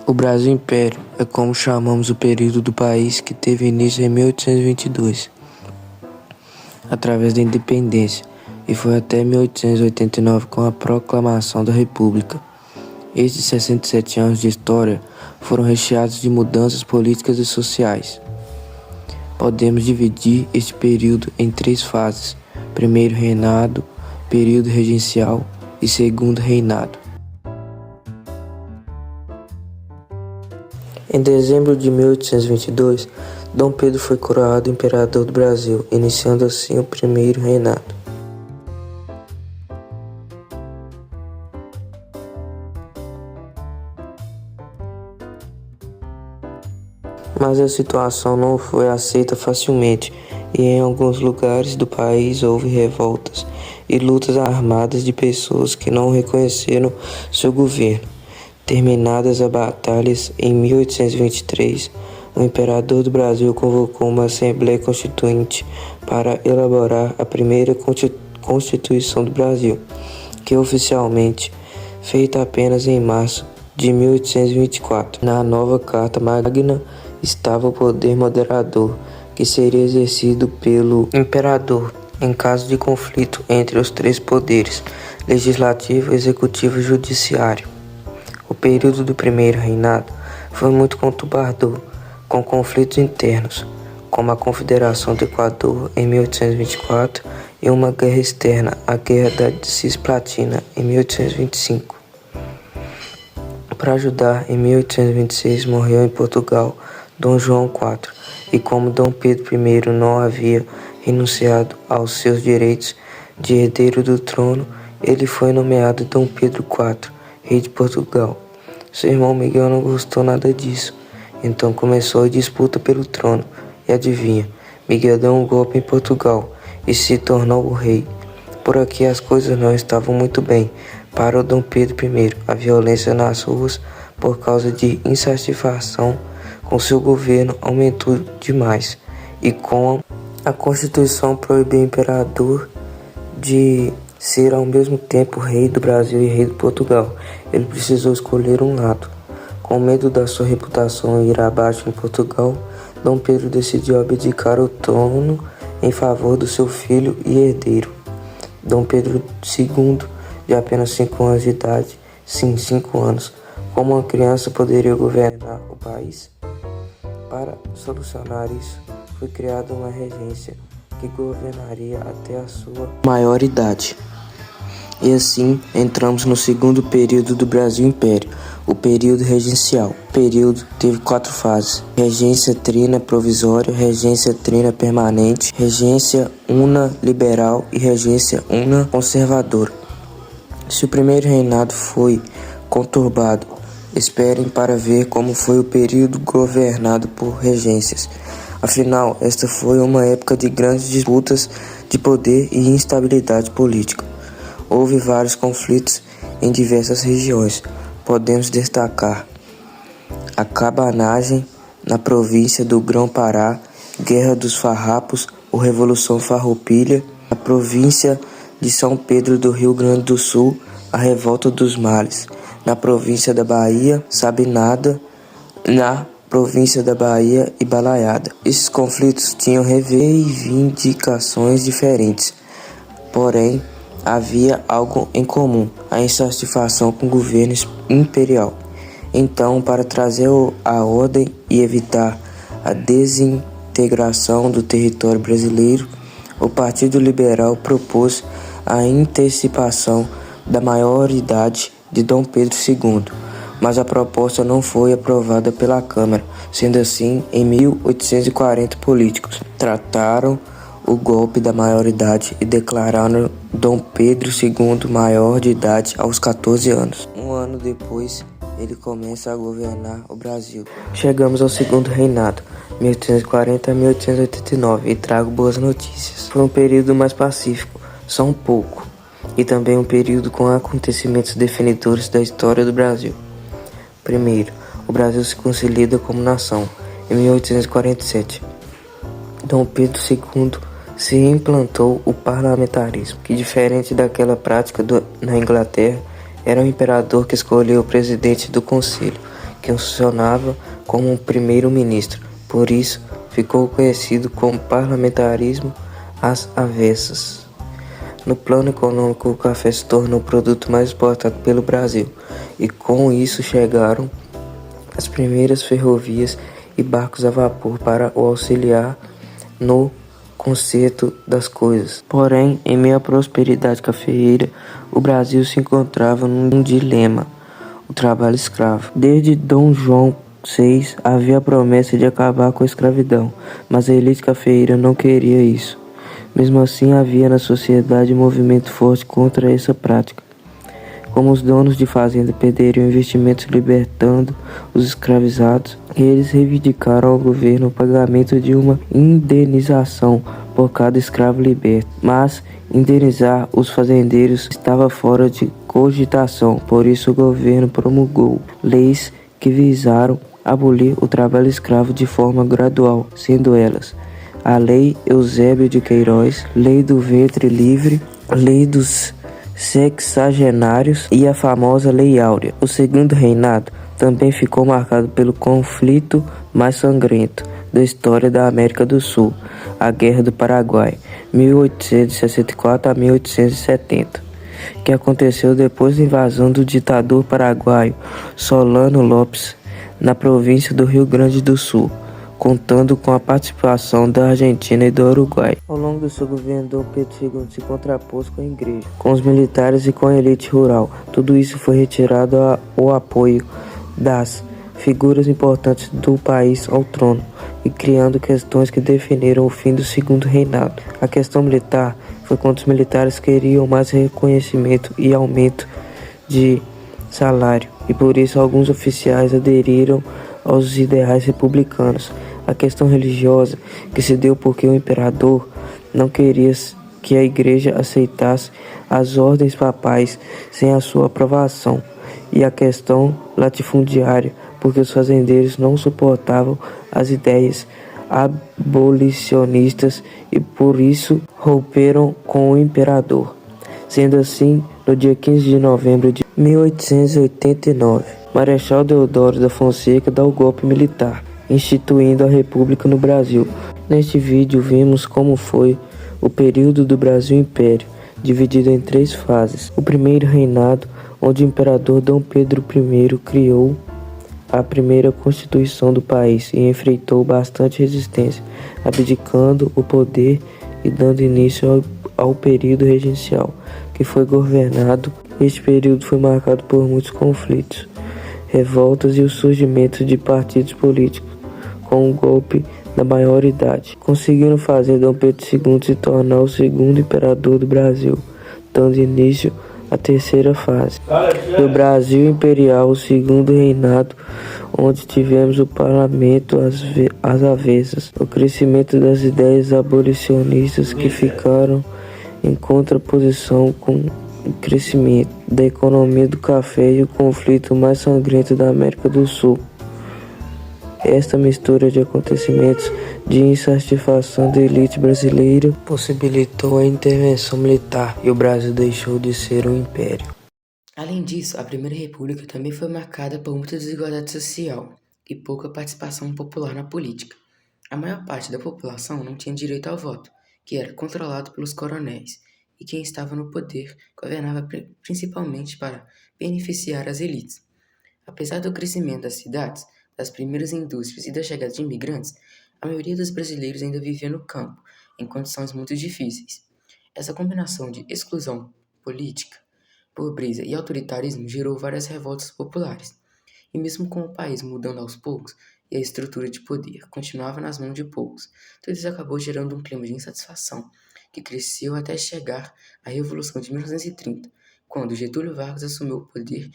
O Brasil Império é como chamamos o período do país que teve início em 1822, através da independência, e foi até 1889 com a proclamação da República. Estes 67 anos de história foram recheados de mudanças políticas e sociais. Podemos dividir este período em 3 fases: primeiro reinado, período regencial e segundo reinado. Em dezembro de 1822, Dom Pedro foi coroado imperador do Brasil, iniciando assim o primeiro reinado. Mas a situação não foi aceita facilmente, e em alguns lugares do país houve revoltas e lutas armadas de pessoas que não reconheceram seu governo. Terminadas as batalhas, em 1823, o imperador do Brasil convocou uma Assembleia Constituinte para elaborar a primeira Constituição do Brasil, que oficialmente feita apenas em março de 1824. Na nova Carta Magna estava o poder moderador, que seria exercido pelo imperador em caso de conflito entre os 3 poderes: legislativo, executivo e judiciário. O período do primeiro reinado foi muito conturbador, com conflitos internos, como a Confederação do Equador em 1824 e uma guerra externa, a Guerra da Cisplatina, em 1825. Para ajudar, em 1826 morreu em Portugal Dom João IV, e como Dom Pedro I não havia renunciado aos seus direitos de herdeiro do trono, ele foi nomeado Dom Pedro IV, rei de Portugal. Seu irmão Miguel não gostou nada disso, então começou a disputa pelo trono, e adivinha, Miguel deu um golpe em Portugal e se tornou o rei. Por aqui as coisas não estavam muito bem para o Dom Pedro I. A violência nas ruas por causa de insatisfação com seu governo aumentou demais, e com a Constituição proibiu o imperador de ser ao mesmo tempo rei do Brasil e rei de Portugal. Ele precisou escolher um lado. Com medo da sua reputação ir abaixo em Portugal, Dom Pedro decidiu abdicar o trono em favor do seu filho e herdeiro, Dom Pedro II, de apenas 5 anos de idade. Sim, 5 anos. Como uma criança poderia governar o país? Para solucionar isso, foi criada uma regência que governaria até a sua maioridade. E assim, entramos no segundo período do Brasil Império, o período regencial. O período teve 4 fases: regência trina provisória, regência trina permanente, regência una liberal e regência una conservadora. Se o primeiro reinado foi conturbado, esperem para ver como foi o período governado por regências. Afinal, esta foi uma época de grandes disputas de poder e instabilidade política. Houve vários conflitos em diversas regiões. Podemos destacar a cabanagem na província do Grão-Pará, Guerra dos Farrapos ou Revolução Farroupilha, na província de São Pedro do Rio Grande do Sul, a Revolta dos Males, na província da Bahia, Sabinada, na província da Bahia e Balaiada. Esses conflitos tinham reivindicações diferentes, porém havia algo em comum: a insatisfação com o governo imperial. Então, para trazer a ordem e evitar a desintegração do território brasileiro, o Partido Liberal propôs a antecipação da maioridade de Dom Pedro II, mas a proposta não foi aprovada pela Câmara. Sendo assim, em 1840, políticos trataram o golpe da maioridade e declararam Dom Pedro II maior de idade aos 14 anos. Um ano depois, ele começa a governar o Brasil. Chegamos ao segundo reinado, 1840 a 1889, e trago boas notícias. Foi um período mais pacífico, só um pouco, e também um período com acontecimentos definidores da história do Brasil. Primeiro, o Brasil se consolida como nação. Em 1847, Dom Pedro II se implantou o parlamentarismo, que, diferente daquela prática na Inglaterra, era o imperador que escolheu o presidente do conselho, que funcionava como um primeiro-ministro. Por isso, ficou conhecido como parlamentarismo às avessas. No plano econômico, o café se tornou o produto mais exportado pelo Brasil, e com isso chegaram as primeiras ferrovias e barcos a vapor para o auxiliar no conserto das coisas. Porém, em meio à prosperidade cafeeira, o Brasil se encontrava num dilema: o trabalho escravo. Desde Dom João VI havia a promessa de acabar com a escravidão, mas a elite cafeeira não queria isso. Mesmo assim, havia na sociedade um movimento forte contra essa prática. Como os donos de fazenda perderiam investimentos libertando os escravizados, eles reivindicaram ao governo o pagamento de uma indenização por cada escravo liberto. Mas indenizar os fazendeiros estava fora de cogitação, por isso o governo promulgou leis que visaram abolir o trabalho escravo de forma gradual, sendo elas a Lei Eusébio de Queiroz, Lei do Ventre Livre, Lei dos Sexagenários e a famosa Lei Áurea. O segundo reinado também ficou marcado pelo conflito mais sangrento da história da América do Sul, a Guerra do Paraguai, 1864 a 1870, que aconteceu depois da invasão do ditador paraguaio Solano Lopes na província do Rio Grande do Sul, contando com a participação da Argentina e do Uruguai. Ao longo do seu governo, Dom Pedro II se contrapôs com a igreja, com os militares e com a elite rural. Tudo isso foi retirado o apoio das figuras importantes do país ao trono e criando questões que definiram o fim do segundo reinado. A questão militar foi quando os militares queriam mais reconhecimento e aumento de salário, e por isso alguns oficiais aderiram aos ideais republicanos. A questão religiosa que se deu porque o imperador não queria que a igreja aceitasse as ordens papais sem a sua aprovação, e a questão latifundiária porque os fazendeiros não suportavam as ideias abolicionistas e por isso romperam com o imperador. Sendo assim, no dia 15 de novembro de 1889, Marechal Deodoro da Fonseca dá o golpe militar, instituindo a República no Brasil. Neste vídeo vimos como foi o período do Brasil Império, dividido em 3 fases. O primeiro reinado, onde o imperador Dom Pedro I criou a primeira Constituição do país e enfrentou bastante resistência, abdicando o poder e dando início ao período regencial, que foi governado. Este período foi marcado por muitos conflitos, revoltas e o surgimento de partidos políticos, com o golpe da maioridade, conseguiram fazer Dom Pedro II se tornar o segundo imperador do Brasil, dando início à terceira fase do Brasil Imperial, o segundo reinado, onde tivemos o parlamento às avessas, o crescimento das ideias abolicionistas que ficaram em contraposição com o crescimento da economia do café e o conflito mais sangrento da América do Sul. Esta mistura de acontecimentos de insatisfação da elite brasileira possibilitou a intervenção militar e o Brasil deixou de ser um império. Além disso, a Primeira República também foi marcada por muita desigualdade social e pouca participação popular na política. A maior parte da população não tinha direito ao voto, que era controlado pelos coronéis, e quem estava no poder governava principalmente para beneficiar as elites. Apesar do crescimento das cidades, das primeiras indústrias e da chegada de imigrantes, a maioria dos brasileiros ainda vivia no campo, em condições muito difíceis. Essa combinação de exclusão política, pobreza e autoritarismo gerou várias revoltas populares. E mesmo com o país mudando aos poucos e a estrutura de poder continuava nas mãos de poucos, tudo isso acabou gerando um clima de insatisfação que cresceu até chegar à Revolução de 1930, quando Getúlio Vargas assumiu o poder